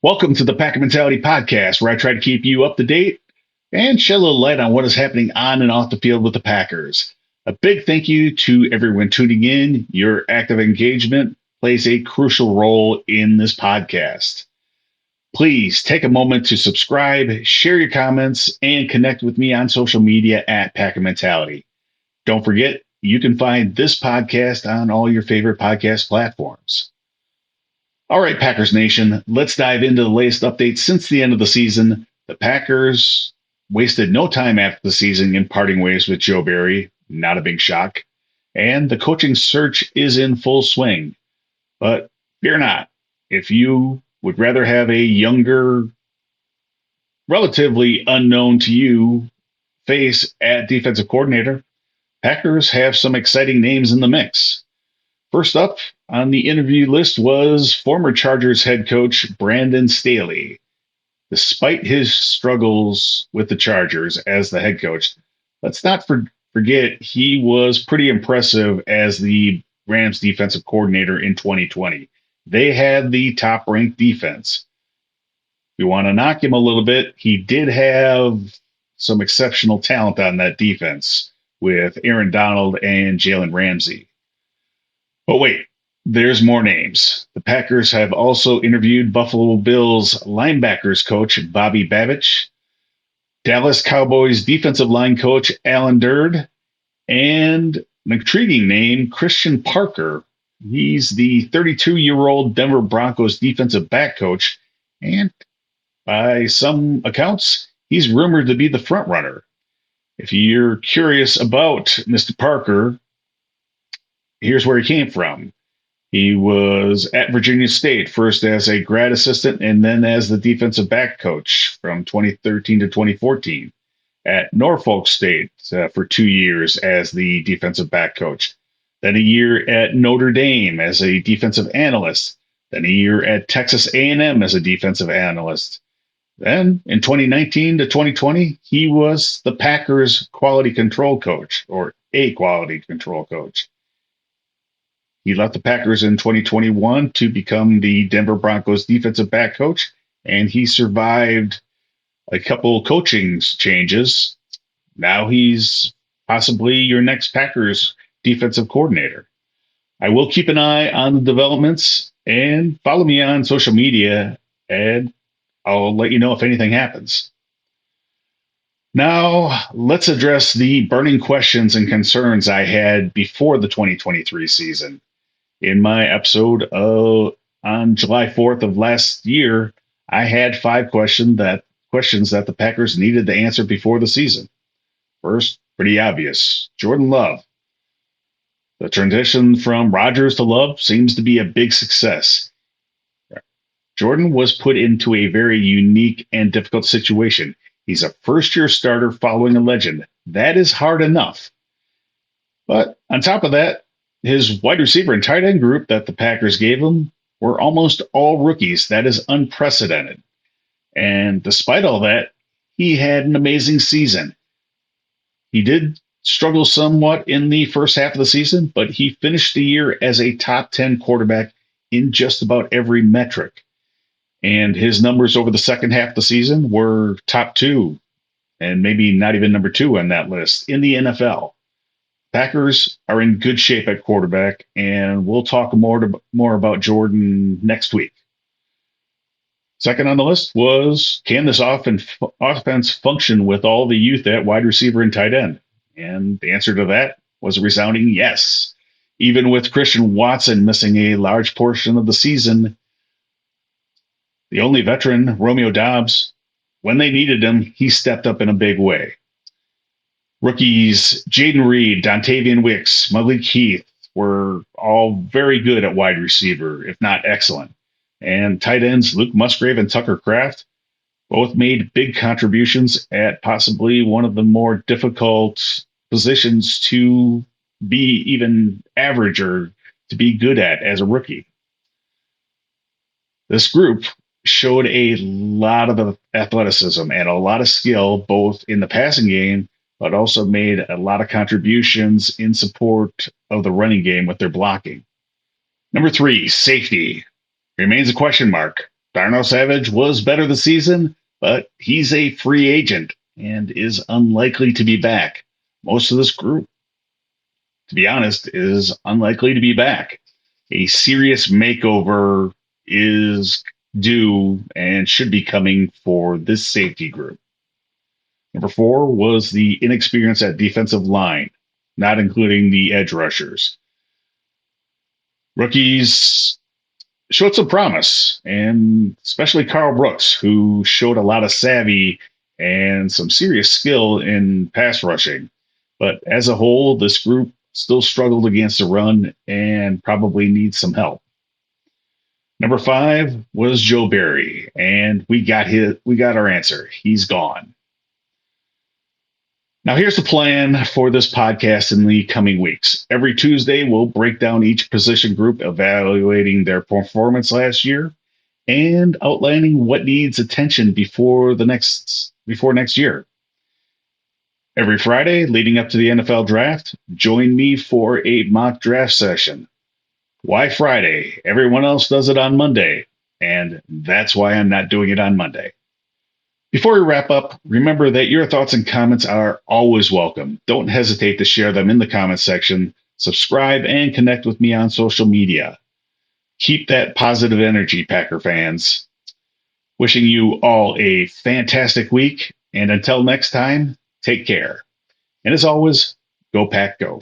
Welcome to the Packer Mentality Podcast, where I try to keep you up to date and shed a little light on what is happening on and off the field with the Packers. A big thank you to everyone tuning in. Your active engagement plays a crucial role in this podcast. Please take a moment to subscribe, share your comments, and connect with me on social media at Packer Mentality. Don't forget, you can find this podcast on all your favorite podcast platforms. All right, Packers Nation, let's dive into the latest updates since the end of the season. The Packers wasted no time after the season in parting ways with Joe Barry, not a big shock. And the coaching search is in full swing. But fear not, if you would rather have a younger, relatively unknown to you face at defensive coordinator, Packers have some exciting names in the mix. First up on the interview list was former Chargers head coach Brandon Staley. Despite his struggles with the Chargers as the head coach, let's not forget he was pretty impressive as the Rams defensive coordinator in 2020. They had the top ranked defense. If you want to knock him a little bit, he did have some exceptional talent on that defense with Aaron Donald and Jalen Ramsey. But wait, there's more names. The Packers have also interviewed Buffalo Bills linebackers coach Bobby Babich, Dallas Cowboys defensive line coach Alan Derd, and an intriguing name, Christian Parker. He's the 32-year-old Denver Broncos defensive back coach, and by some accounts, he's rumored to be the front runner. If you're curious about Mr. Parker, here's where he came from. He was at Virginia State, first as a grad assistant and then as the defensive back coach from 2013 to 2014. At Norfolk State for 2 years as the defensive back coach. Then a year at Notre Dame as a defensive analyst. Then a year at Texas A&M as a defensive analyst. Then in 2019 to 2020, he was the Packers quality control coach, or a quality control coach. He left the Packers in 2021 to become the Denver Broncos defensive back coach, and he survived a couple coaching changes. Now he's possibly your next Packers defensive coordinator. I will keep an eye on the developments and follow me on social media, and I'll let you know if anything happens. Now, let's address the burning questions and concerns I had before the 2023 season. In my episode on July 4th of last year, I had 5 questions that the Packers needed to answer before the season. First, pretty obvious, Jordan Love. The transition from Rodgers to Love seems to be a big success. Jordan was put into a very unique and difficult situation. He's a first-year starter following a legend. That is hard enough. But on top of that, his wide receiver and tight end group that the Packers gave him were almost all rookies. That is unprecedented. And despite all that, he had an amazing season. He did struggle somewhat in the first half of the season, but he finished the year as a top 10 quarterback in just about every metric. And his numbers over the second half of the season were top 2, and maybe not even number 2 on that list in the NFL. Packers are in good shape at quarterback, and we'll talk more about Jordan next week. Second on the list was, can this offense function with all the youth at wide receiver and tight end? And the answer to that was a resounding yes. Even with Christian Watson missing a large portion of the season, the only veteran, Romeo Doubs, when they needed him, he stepped up in a big way. Rookies Jaden Reed, Dontavian Wicks, Malik Heath were all very good at wide receiver, if not excellent. And tight ends Luke Musgrave and Tucker Kraft both made big contributions at possibly one of the more difficult positions to be even average or to be good at as a rookie. This group showed a lot of athleticism and a lot of skill, both in the passing game, but also made a lot of contributions in support of the running game with their blocking. Number 3, safety. Remains a question mark, Darnell Savage was better this season, but he's a free agent and is unlikely to be back. Most of this group, to be honest, is unlikely to be back. A serious makeover is due and should be coming for this safety group. Number 4 was the inexperience at defensive line, not including the edge rushers. Rookies showed some promise, and especially Carl Brooks, who showed a lot of savvy and some serious skill in pass rushing. But as a whole, this group still struggled against the run and probably needs some help. Number 5 was Joe Barry, and we got our answer. He's gone. Now, here's the plan for this podcast in the coming weeks. Every Tuesday, we'll break down each position group, evaluating their performance last year and outlining what needs attention before next year. Every Friday, leading up to the NFL draft, join me for a mock draft session. Why Friday? Everyone else does it on Monday, and that's why I'm not doing it on Monday. Before we wrap up, remember that your thoughts and comments are always welcome. Don't hesitate to share them in the comment section. Subscribe and connect with me on social media. Keep that positive energy, Packer fans. Wishing you all a fantastic week, and until next time, take care. And as always, go Pack Go.